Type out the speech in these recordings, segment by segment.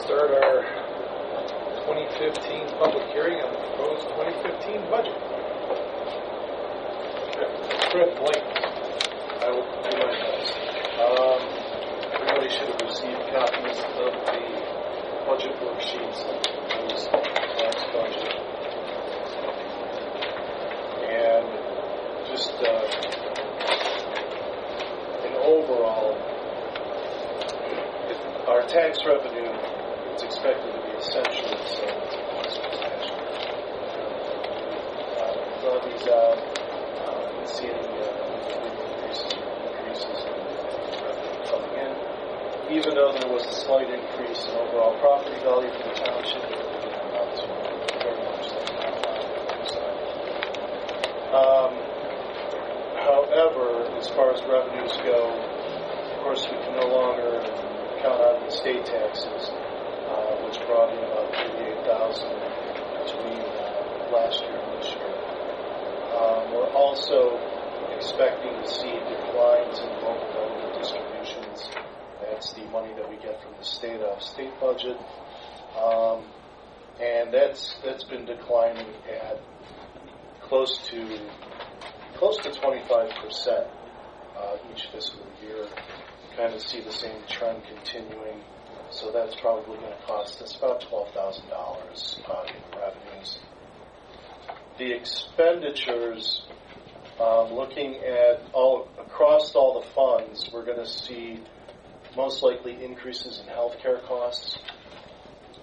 start our 2015 public hearing on the proposed 2015 budget. Fred Blake. I will do my best. Everybody should have received copies of the budget worksheets for this last budget. And just in overall, our tax revenue is expected to be essentially the same as it was last year. Draw these out, and see any increases in revenue coming in. Even though there was a slight increase in overall property value for the township, it would get about to very much like that. However, as far as revenues go, of course, we can no longer count on the state taxes, which brought in about $38,000 between last year and this year. We're also expecting to see declines in local government distributions. That's the money that we get from the state budget, and that's been declining at close to 25% each fiscal year. Kind of see the same trend continuing, so that's probably going to cost us about $12,000 in revenues. The expenditures, looking at across all the funds, we're going to see most likely increases in healthcare costs.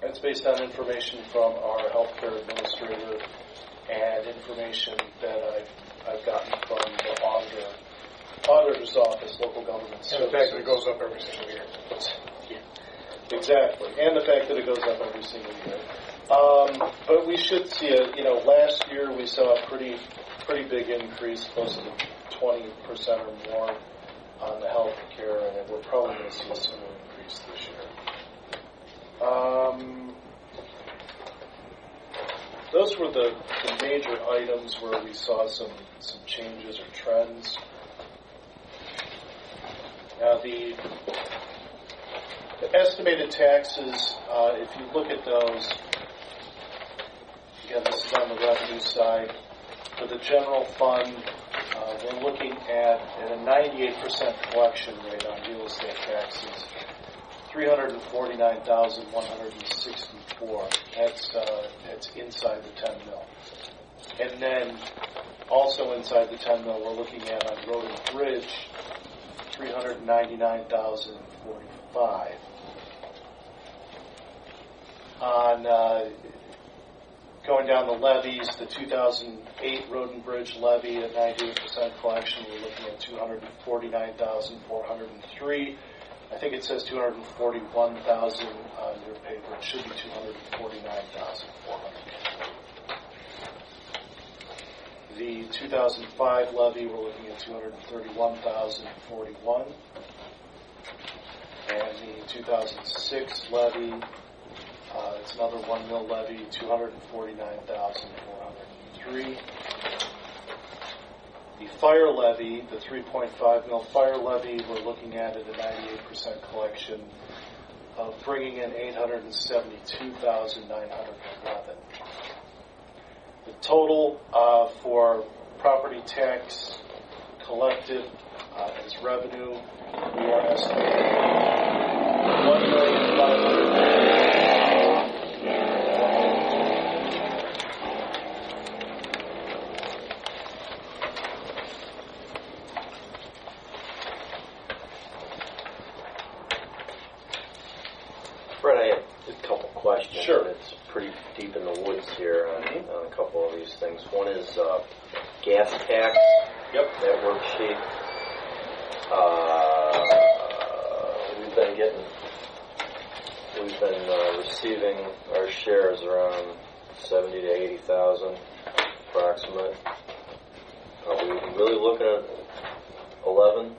That's based on information from our healthcare administrator and information that I've gotten from the auditor's office, local government services. And the fact that it goes up every single year. Exactly, and the fact that it goes up every single year. But we should see last year we saw a pretty big increase, close to 20% or more on the health care, and we're probably going to see a similar increase this year. Those were the major items where we saw some changes or trends. Now the estimated taxes, if you look at those, again, this is on the revenue side. For the general fund, we're looking at a 98% collection rate on real estate taxes, $349,164. That's inside the 10 mil. And then also inside the 10 mil, we're looking at on road and bridge, $399,045. On going down the levies, the 2008 road and bridge levy at 98% collection, we're looking at $249,403. I think it says $241,000 on your paper. It should be $249,400. The 2005 levy, we're looking at $231,041. And the 2006 levy, it's another 1 mil levy, $249,403. The fire levy, the 3.5 mil fire levy, we're looking at a 98% collection of bringing in $872,911. The total for property tax collected as revenue, we are estimating $1,500,000. Fred, I have a couple questions. Sure. It's pretty deep in the woods here on a couple of these things. One is gas tax. Yep. That worksheet. We've been receiving our shares around 70 to 80,000 approximate. Are we really looking at 11?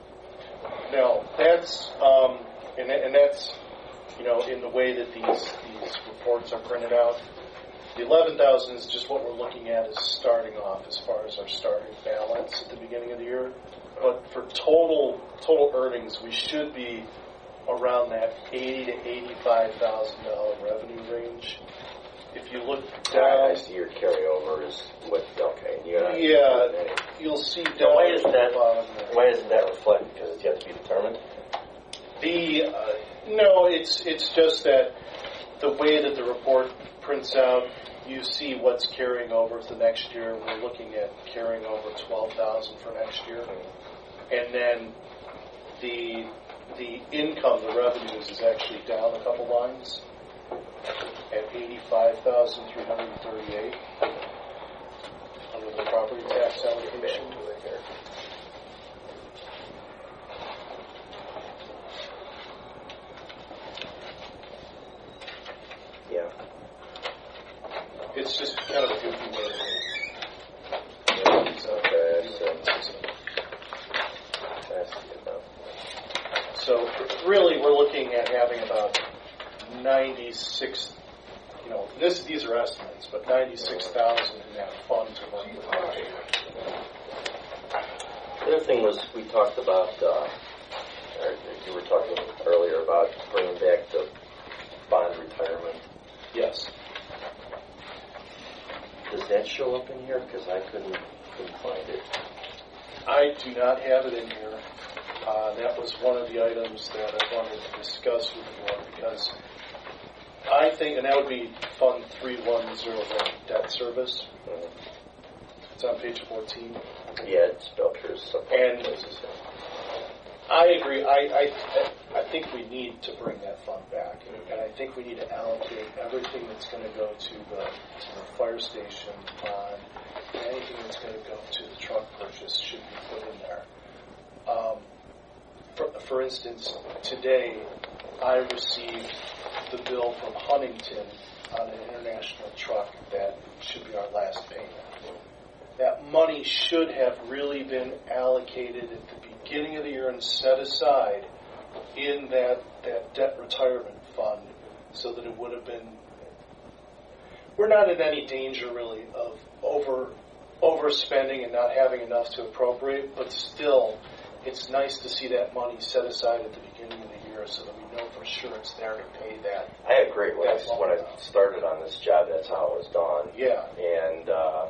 No, that's and that's in the way that these reports are printed out. The 11,000 is just what we're looking at as starting off as far as our starting balance at the beginning of the year. But for total earnings, we should be around that $80,000 to $85,000 revenue range. If you look down, I see your carryover is what, okay. you'll see down. So why isn't at the bottom there. Why isn't that reflected? Because it's yet to be determined? No, it's just that the way that the report prints out, you see what's carrying over to next year. We're looking at carrying over $12,000 for next year, and then the income, the revenues, is actually down a couple lines at $85,338 under the property tax allocation. Yeah. It's just kind of a goofy way to So really, we're looking at having about 96. These are estimates, but 96,000 in that fund to work with. The other thing was we talked about, or you were talking earlier about bringing back the bond retirement. Yes. Does that show up in here? Because I couldn't find it. I do not have it in here. That was one of the items that I wanted to discuss with the board because I think, and that would be Fund 3101, debt service. It's on page 14. Yeah, it's spelled here some And places. I agree. I think we need to bring that fund back, and I think we need to allocate everything that's going to go to the fire station bond, and anything that's going to go to the truck purchase should be put in there. For instance, today I received the bill from Huntington on an international truck that should be our last payment. That money should have really been allocated at the beginning of the year and set aside in that debt retirement fund so that it would have been. We're not in any danger really of overspending and not having enough to appropriate, but still it's nice to see that money set aside at the beginning of the year so that we know for sure it's there to pay that. I agree. When I started on this job, that's how it was done. Yeah. And I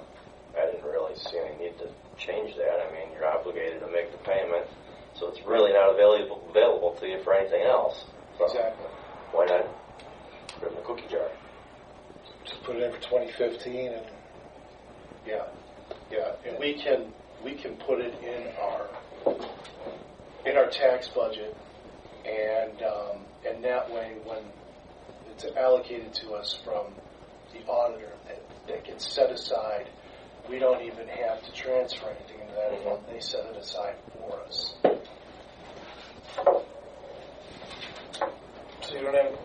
didn't really see any need to change that. I mean, you're obligated to make the payment, so it's really not available to you for anything else. So Exactly. why not put it in the cookie jar? Just put it in for 2015 and Yeah, and we can put it in our tax budget, and that way when it's allocated to us from the auditor, that gets set aside. We don't even have to transfer anything into that fund. They set it aside for us. so you don't have.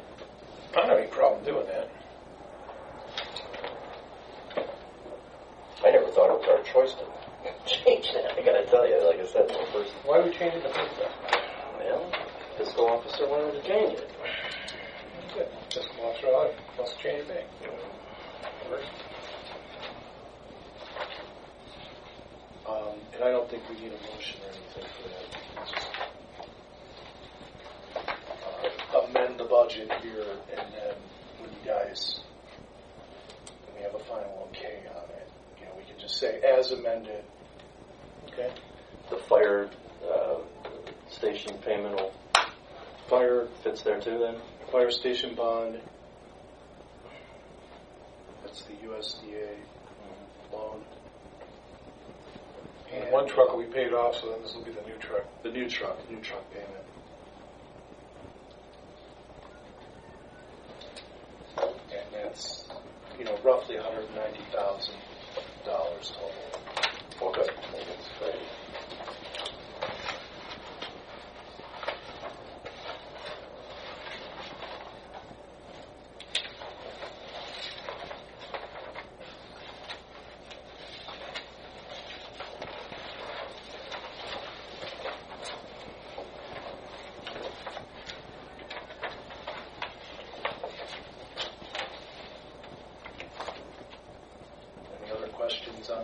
I don't have any problem doing that. I never thought it was our choice to change that. I got to tell you, like I said, the first. Why are we changing the first step? Well, fiscal officer wanted to change it. Good. Just come off wants to change it. And I don't think we need a motion or anything for that. We can just amend the budget here, and then when we have a final okay on it, we can just say as amended. Okay. The fire station payment will fits there too then? Fire station bond. That's the USDA loan. And one truck will be paid off, so then this will be the new truck. The new truck payment. And that's, roughly $190,000 total. Okay. That's great. Any other questions on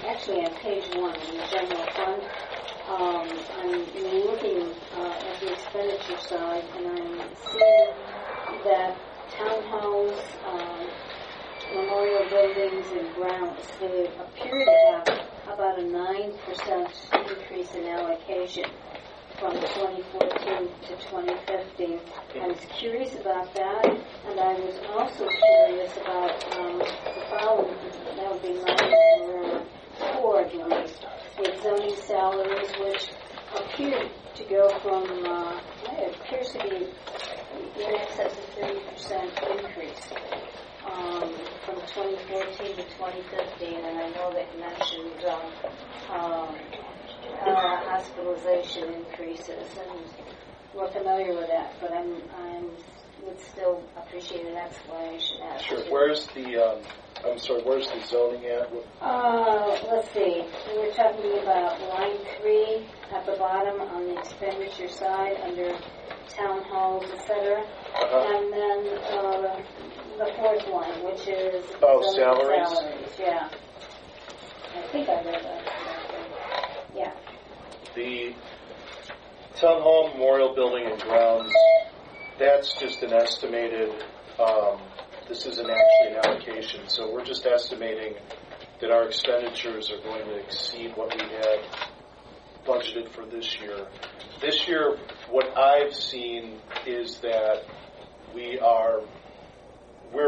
actually on page 1 in the general fund. I'm looking at the expenditure side, and I'm seeing that townhouse, memorial buildings, and grounds, they appear to have about a 9% increase in allocation from 2014 to 2015. I was curious about that, and I was also curious about the following. That would be my four, at least, with zoning salaries, which appear to go from, it appears to be in excess of 30% increase from 2014 to 2015, and I know that you mentioned hospitalization increases, and we're familiar with that, but I would still appreciate an explanation as Sure. to... Where's the, where's the zoning at? Let's see. We're talking about line 3 at the bottom on the expenditure side under town halls, etc. And then the fourth line, which is salaries? Yeah. I think I read that correctly. Yeah. The Town Hall Memorial Building and Grounds, that's just an estimated, this isn't actually an allocation, so we're just estimating that our expenditures are going to exceed what we had budgeted for this year. This year, what I've seen is that we're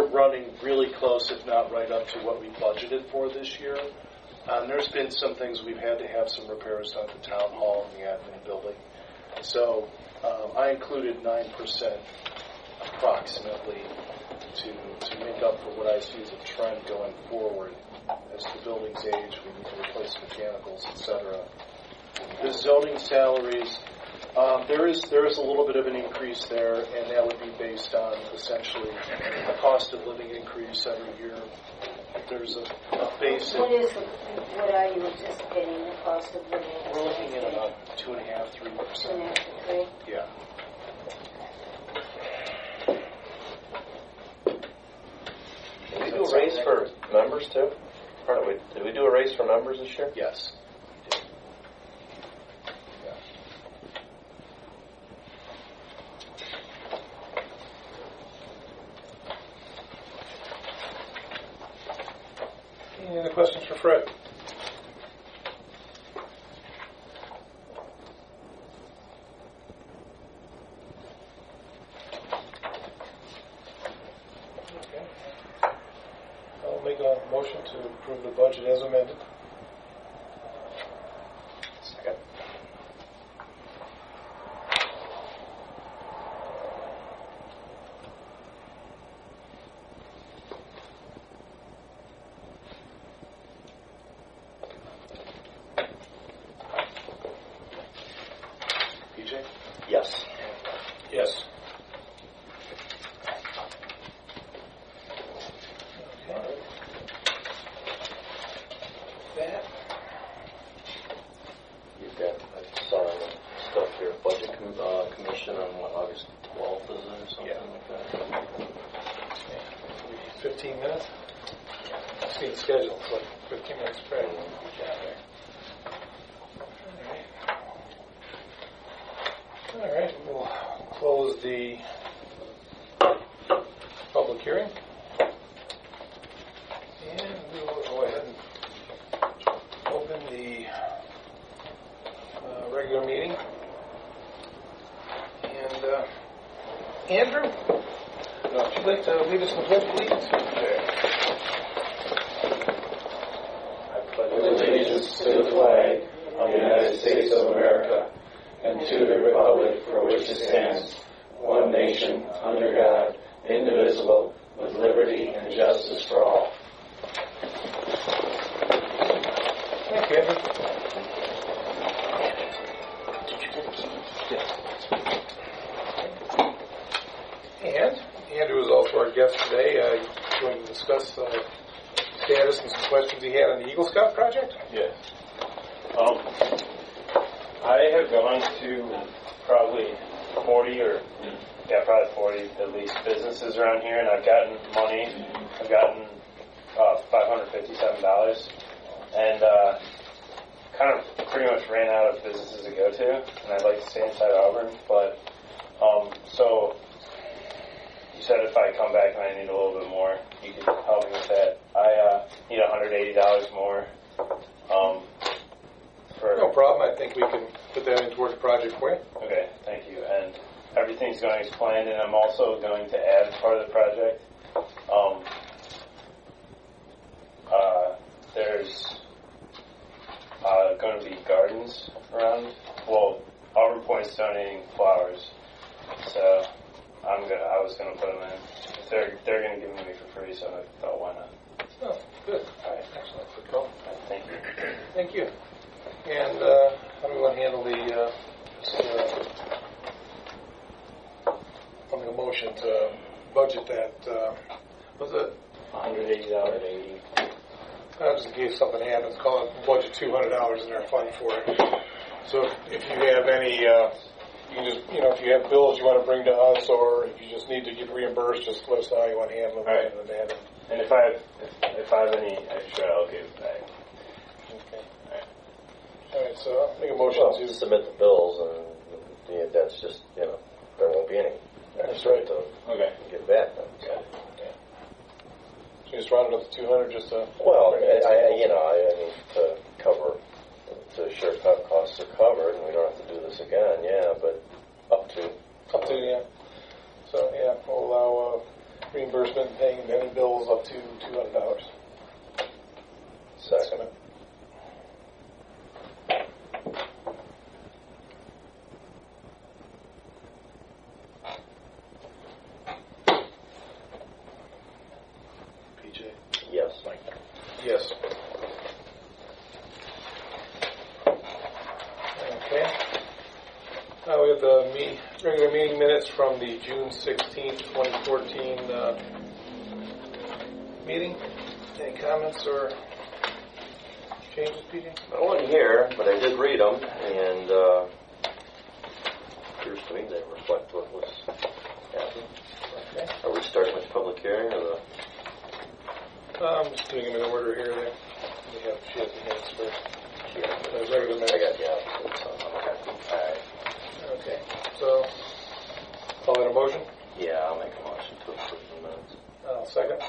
running really close, if not right up to what we budgeted for this year. There's been some things we've had to have some repairs done to Town Hall and the admin building. So I included 9% approximately to make up for what I see as a trend going forward. As the buildings age, we need to replace mechanicals, etc. The zoning salaries, there is a little bit of an increase there, and that would be based on essentially a cost of living increase every year. There's a basic... What are you anticipating the cost of living? We're looking at about 2.5%, 3%. 2.5 to 3? Yeah. Did we do a raise for members too? Did we do a raise for members this year? Yes. Any other questions for Fred? Okay. I'll make a motion to approve the budget as amended. Second. PJ? Yes. Yes. Okay. That. You've got, I saw stuff here, budget commission on what, August 12th, is it, or something like that? 15 minutes? See the schedule, it's like 15 minutes straight. All right, we'll close the public hearing. And we will go ahead and open the regular meeting. And Andrew, would you like to lead us in the pledge, please? I pledge allegiance to the flag of the United States of America and to the republic for which it stands, one nation, under God, indivisible, with liberty and justice for all. Thank you, Andrew. And Andrew is also our guest today. He's going to discuss status and some questions he had on the Eagle Scout project. Yes. I have gone to probably 40 at least businesses around here, and I've gotten money. I've gotten $557 and kind of pretty much ran out of businesses to go to, and I'd like to stay inside Auburn, but so you said if I come back and I need a little bit more, you could help me with that. I need $180 more. No problem. I think we can put that in towards the project for you. Okay, thank you. And everything's going as planned, and I'm also going to add as part of the project. There's going to be gardens around. Well, Auburn Point's donating flowers, so I was gonna put them in. They're gonna give them to me for free, so I thought, why not? Oh, good. All right, Excellent. Good call. thank you. Thank you. And how do we want to handle I'll make a motion to budget that, was it? $180. Just in case something happens, call it budget $200 in our fund for it. So if you have any, you can just, if you have bills you want to bring to us, or if you just need to get reimbursed, just let us know how you want to handle it. All right. And if I have any extra, I'll give it back. Okay. All right. So I'll make a motion Well, to submit the bills, and that's just, there won't be any. That's right. To Okay. get back then. So. So just round it up to 200, just to. Well, I need to cover, to ensure costs are covered, and we don't have to do this again, but up to. Yeah. So, we'll allow reimbursement and paying any bills up to $200. Second. PJ? Yes. Yes. Okay. Now we have the regular meeting minutes from the June 16th, 2014 meeting. Any comments or changes, PJ? I wasn't here, but I did read them, and appears to me they reflect what was happening. Okay. Are we starting with public hearing, or I'm just doing them in order here. Then we have she has the minutes first. The regular minutes. I got the Okay. So, call that a motion? Yeah, I'll make a motion to approve the minutes. I'll second.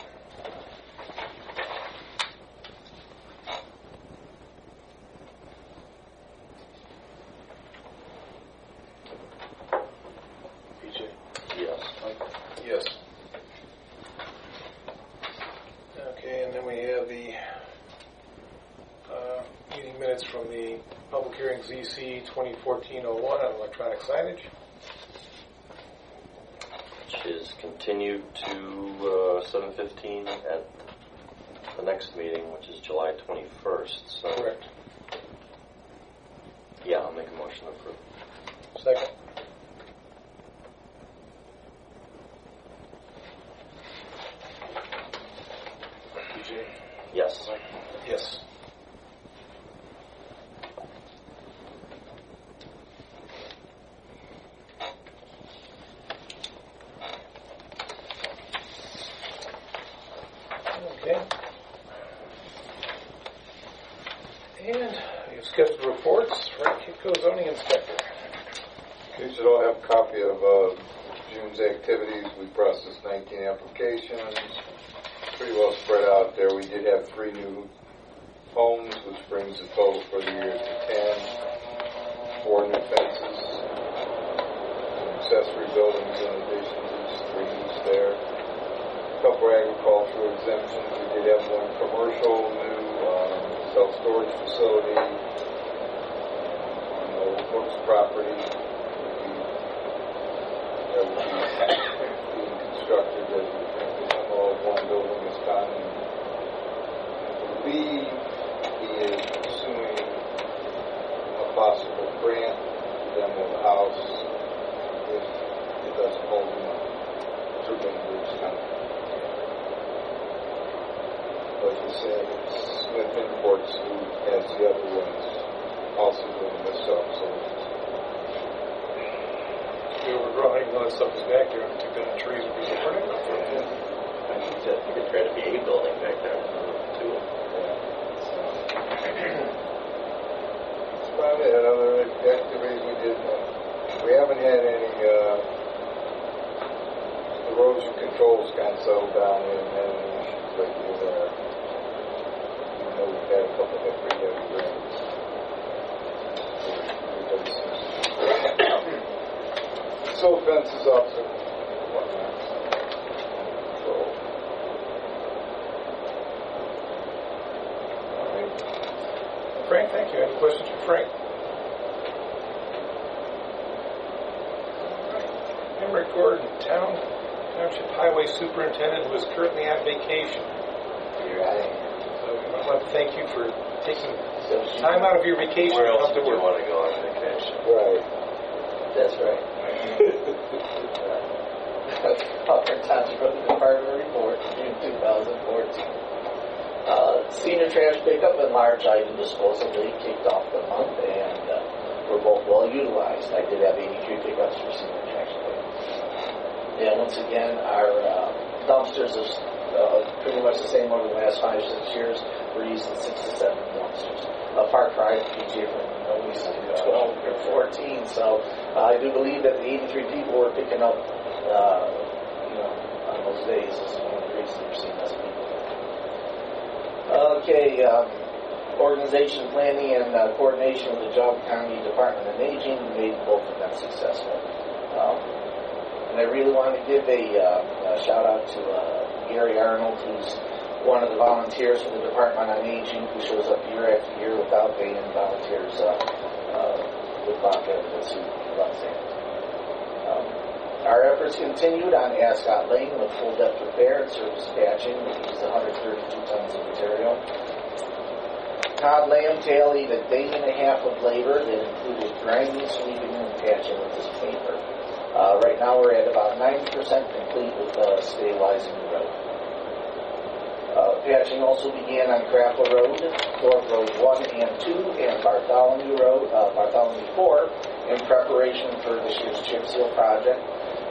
PJ? Yes. Yes. Okay, and then we have the meeting minutes from the public hearing ZC 2014-01 on electronic signage. Which is continued to 7:15 at the next meeting, which is July 21st. So, Correct. yeah, I'll make a motion to approve. Second. PJ? Yes. Yes. Okay. And you've scheduled reports. Frank Kitco, zoning inspector. You should all have a copy of June's activities. We processed 19 applications, pretty well spread out there. We did have 3 new homes, which brings the total for the year to 10, 4 new fences, accessory buildings in addition to the streets there. A couple agricultural exemptions. We did have 1 commercial new self-storage facility on the Old Brooks property. That will be being constructed as the demo of 1 building is done. I believe he is pursuing a possible grant to demo the house if it doesn't hold him up. Certainly it's coming. Like you said, it's Smith Imports who has the other ones also doing this up, so We overgrown, even though that stuff is back there, and took down the trees and supporting it. I think there tried to be a building back there, too. activities we did, we haven't had any erosion controls kind of settled down. We haven't had any issues lately there. I know we've had a couple of pretty heavy rains. Everybody seems to silt fences up and whatnot. Control. All right. Frank, thank you. Any questions for Frank? Henry Gordon, Township Highway Superintendent, who is currently on vacation. You're right. So I want to thank you for taking time out of your vacation Where to else come would to you work. want to go on vacation? Right. That's right. Auburn Township Department report, June 2014. Senior trash pickup and large item disposal day kicked off the month, and were both well utilized. I did have 83 pickups for senior trash pickup. And once again, our dumpsters is pretty much the same over the last 5-6 years. We're using 6 to 7 dumpsters. A far cry PJ from only 12 or 14. So I do believe that the 83 people were picking up, on those days is one of the reasons we're seeing less people. Okay, organization planning and coordination with the Job County Department of Aging made both of them successful. And I really want to give a shout out to Gary Arnold, who's one of the volunteers for the Department on Aging, who shows up year after year without pay and volunteers with bond benefits who runs it. Our efforts continued on Ascot Lane with full depth repair and surface patching, which is 132 tons of material. Todd Lamb tallied a day and a half of labor that included grinding, sweeping, and patching with this paper. Right now we're at about 90% complete with stabilizing the road. Patching also began on Crackle Road, Thorpe Road 1 and 2, and Bartholomew 4 in preparation for this year's chip seal project.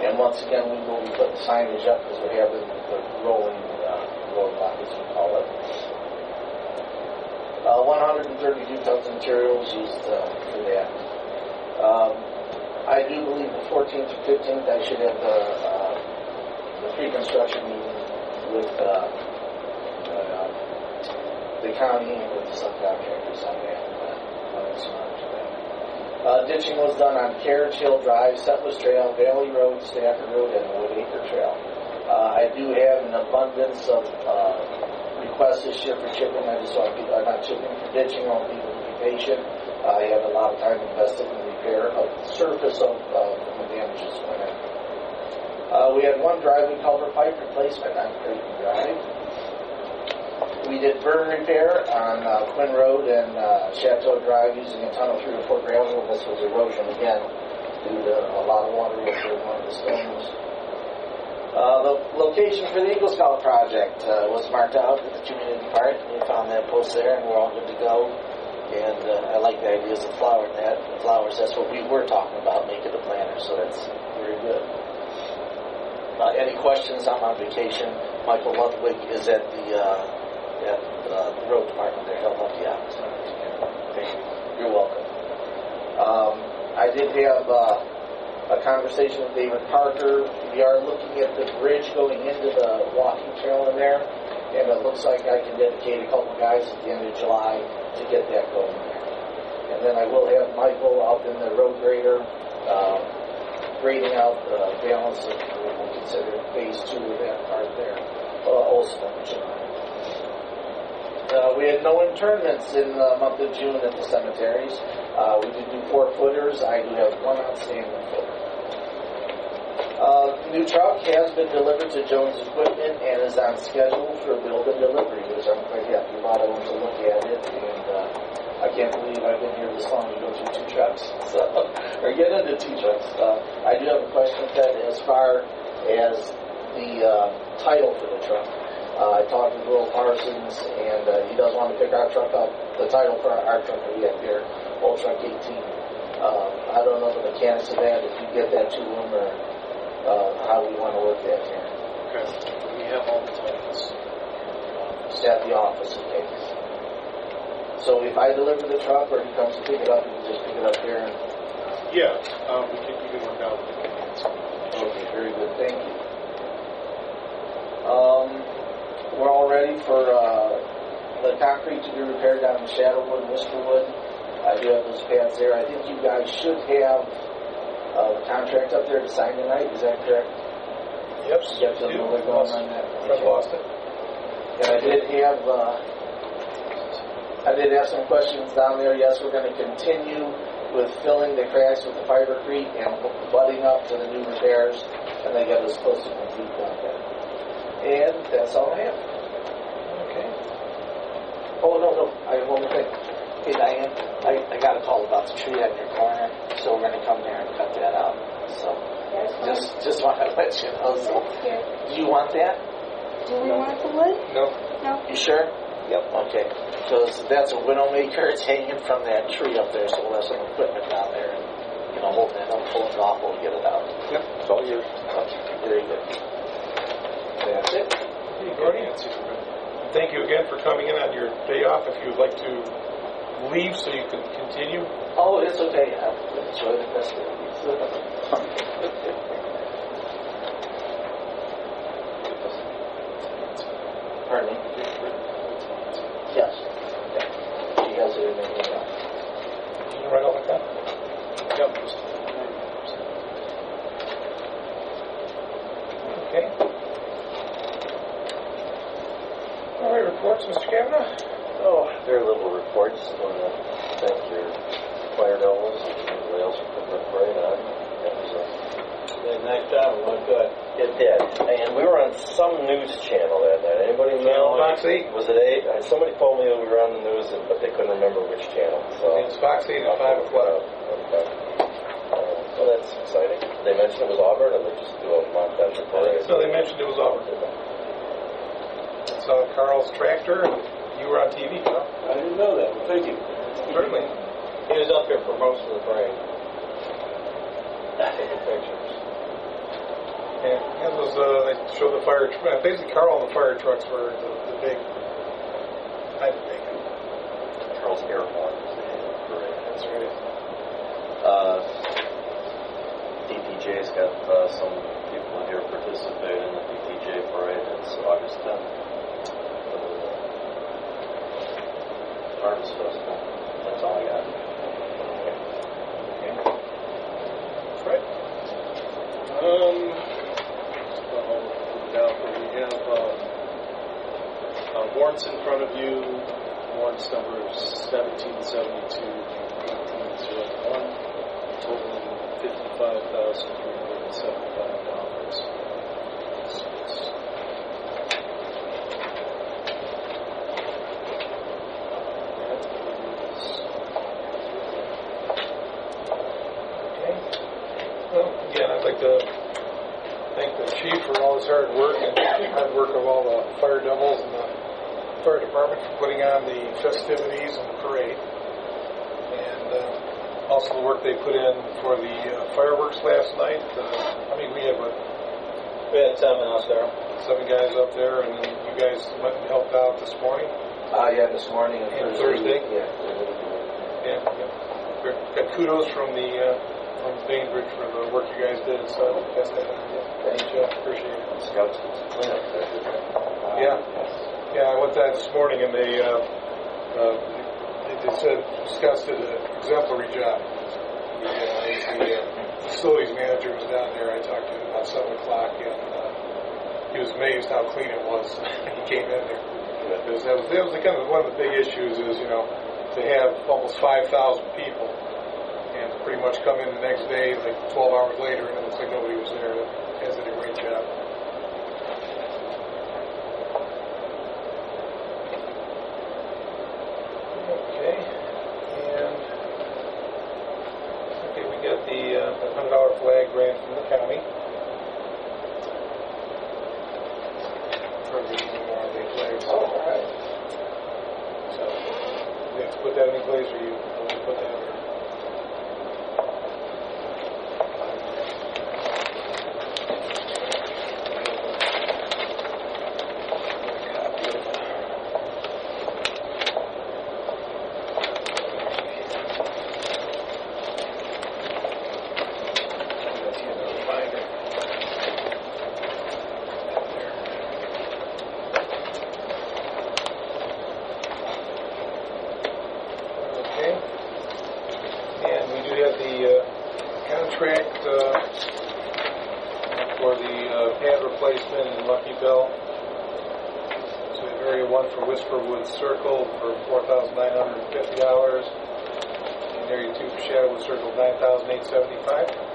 And once again, we will be putting signage up because we have the rolling roadblock, as we call it. 132 tons of materials used for that. I do believe the 14th or 15th I should have the pre-construction meeting with the county and with the subcontractors on that. Ditching was done on Carriage Hill Drive, Settlers Trail, Valley Road, Stafford Road, and Woodacre Trail. I do have an abundance of requests this year for chipping. I just want people, not chipping, for ditching. I want people to be patient. I have a lot of time invested in the repair of the surface of the damages went in. We had one driveway culvert pipe replacement on Creighton Drive. We did burn repair on Quinn Road and Chateau Drive using a ton of 3 or 4 gravel. This was erosion again due to a lot of water during one of the storms. The location for the Eagle Scout project was marked out at the community park. We found that post there, and we're all good to go. And I like the ideas of flowering that. The flowers, that's what we were talking about, making the planters, so that's very good. Any questions? I'm on vacation. Michael Ludwig is at the road department there. He'll help you out. Thank you. You're welcome. I did have a conversation with David Parker. We are looking at the bridge going into the walking trail in there, and it looks like I can dedicate a couple guys at the end of July to get that going there. And then I will have Michael out in the road grader grading out the balance of what we'll consider phase 2 of that part there. Also in July. We had no internments in the month of June at the cemeteries. We did do 4-footers. I do have 1 outstanding footer. New truck has been delivered to Jones Equipment and is on schedule for build and delivery, which I'm quite happy about. I went to look at it, and I can't believe I've been here this long to go through 2 trucks. So, or get into 2 trucks. I do have a question, Ted, as far as the title for the truck. I talked with Will Parsons, and he does want to pick our truck up, the title for our truck that we have here, Old Truck 18. I don't know the mechanics of that, if you get that to him, or how we want to work that here. Okay. We have all the titles At the office, okay. So if I deliver the truck or he comes to pick it up, you can just pick it up here. And, Yeah, we can work out with the plans. okay, very good. Thank you. We're all ready for the concrete to be repaired down in Shadowood and Worcesterwood. I do have those pads there. I think you guys should have the contract up there to sign tonight. Is that correct? Yep. You got to know what's going on that. From Boston. And I did have some questions down there. Yes, we're going to continue with filling the cracks with the fibercrete and butting up to the new repairs, and they get us close to complete contract. And that's all I have. Okay. Oh, no, I have one more thing. Hey, Diane, I got a call about the tree on your corner, so we're going to come there and cut that out. So, just want to let you know. So, do you want that? Do we want the wood? No. No. You sure? Yep. Okay. Because that's a Widowmaker. It's hanging from that tree up there, so we'll have some equipment down there and, holding it up, pulling it off, we'll get it out. Yep. It's all yours. Very good. That's it. Hey, Gordy. Thank you again for coming in on your day off. If you would like to leave so you can continue. Oh, it's okay. I enjoy the festivities. Pardon me? Yes. She has everything in there. Did you write all that down? Yep. Okay. All right, reports, Mr. Kavanaugh? Oh, very little reports. I want to thank your fire devils and everybody else for putting their parade on. That was Nice job. It went good. It did. And we were on some news channel that night. Anybody know? Fox 8. Was it 8? Somebody told me we were on the news, but they couldn't remember which channel. So It's Fox 8 at 5 o'clock. Okay. So that's exciting. They mentioned it was Auburn, or they just do a montage of parade? So they mentioned it was Auburn. Saw Carl's tractor, and you were on TV. I didn't know that. Well, thank you. Certainly. He was up there for most of the parade. Taking pictures. And it was, they showed the fire, basically Carl and the fire trucks were the big, I think. Charles Airborne was the name of the parade. That's right. DPJ's got some people here participating in the DPJ parade. It's August 10th. Harvest Festival. That's all I got. Okay. That's right. We have warrants in front of you. Warrants numbers 1772 1801, totaling $55,375. Well, again, I'd like to thank the chief for all his hard work and hard work of all the fire devils and the fire department for putting on the festivities and the parade. And also the work they put in for the fireworks last night. I mean, we had 7 out there. 7 guys up there, and then you guys went and helped out this morning. Yeah, this morning and Thursday. Yeah. Yeah. Got kudos from the from Bainbridge for the work you guys did. So that's that. Thank you. Appreciate it. Scouts cleanup there. Yeah, I went that this morning, and they said Scouts did an exemplary job. The facilities manager was down there. I talked to him about 7 o'clock, and he was amazed how clean it was. He came in there. Because that was kind of one of the big issues is, to have almost 5,000 people and pretty much come in the next day, like 12 hours later, and it looks like nobody was there. The guys did a great job. Okay, we got the $100 flag grant from the county. For the Memorial Day flags. Oh, all right. So, we have to put that in place, or you put that in? contract for the pad replacement in Lucky Bell. So Area 1 for Whisperwood Circle for $4,950. And Area 2 for Shadowood Circle, $9,875.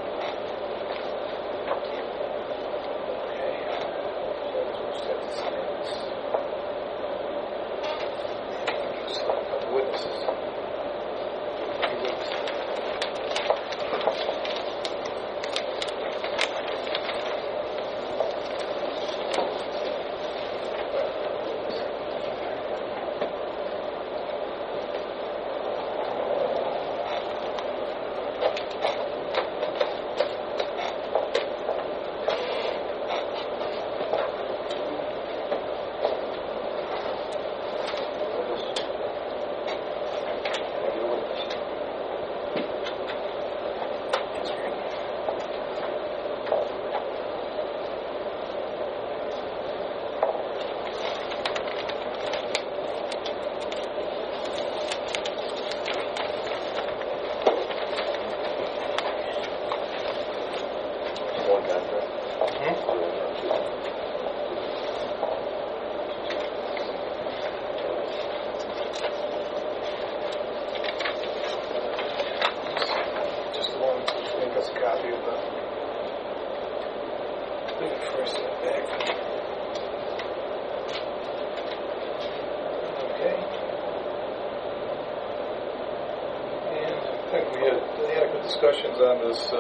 Discussions on this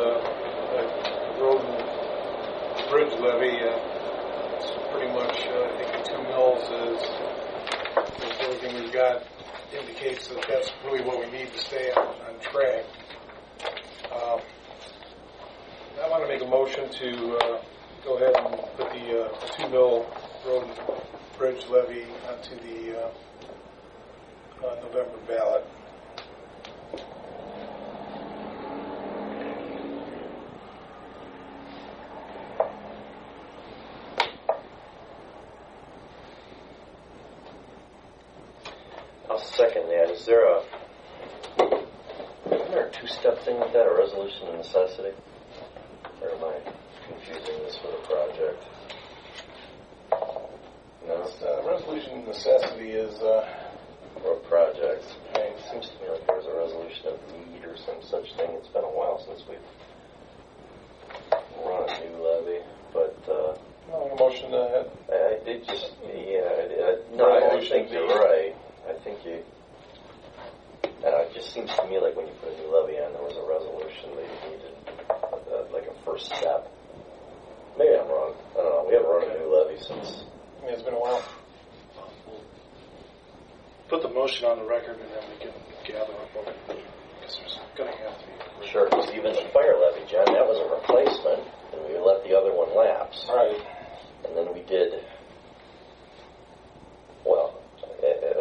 road and bridge levy. It's pretty much, I think the 2 mills is everything we've got indicates that that's really what we need to stay on track. I want to make a motion to go ahead and put the 2 mill road and bridge levy onto the November ballot. Second that, isn't there a two-step thing with that, a resolution of necessity? Or am I confusing this with a project? No? Resolution of necessity is for a project. It seems to me like there's a resolution of need or some such thing. It's been a while since we've run a new levy, but a motion to I did just, I think you're right. I think you, it just seems to me like when you put a new levy on, there was a resolution that you needed, like a first step. Maybe I'm wrong. I don't know. We haven't run a new levy since. Yeah, it's been a while. Put the motion on the record and then we can gather up on it. Because there's going to have to be. Sure, because even the fire levy, John, that was a replacement, and we let the other one lapse. Right. And then we did, well,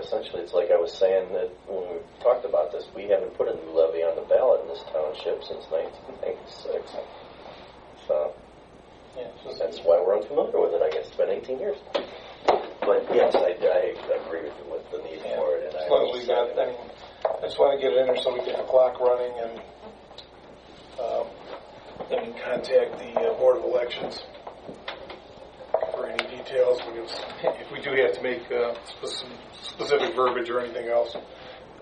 essentially, it's like I was saying that when we talked about this, we haven't put a new levy on the ballot in this township since 1996. So, that's why we're unfamiliar with it, I guess. It's been 18 years. But, yes, I agree with you with the need for it. And as long as we got, I just want to get it in there so we get the clock running and then we can contact the Board of Elections for any details, because if we do have to make specific verbiage or anything else,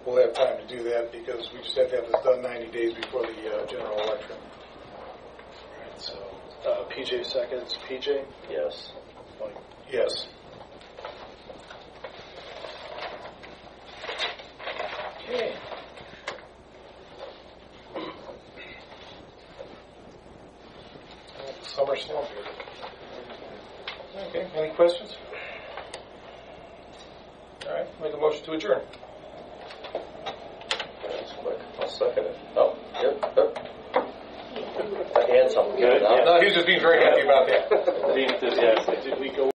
we'll have time to do that, because we just have to have this done 90 days before the general election. Right, so PJ seconds. PJ? Yes. Mike? Yes. Okay. Summer snow here. Okay, any questions? All right, make a motion to adjourn. That's quick. I'll second it. Oh, yep. I had something good. No, he was just being very happy about that. The enthusiastic. Did we go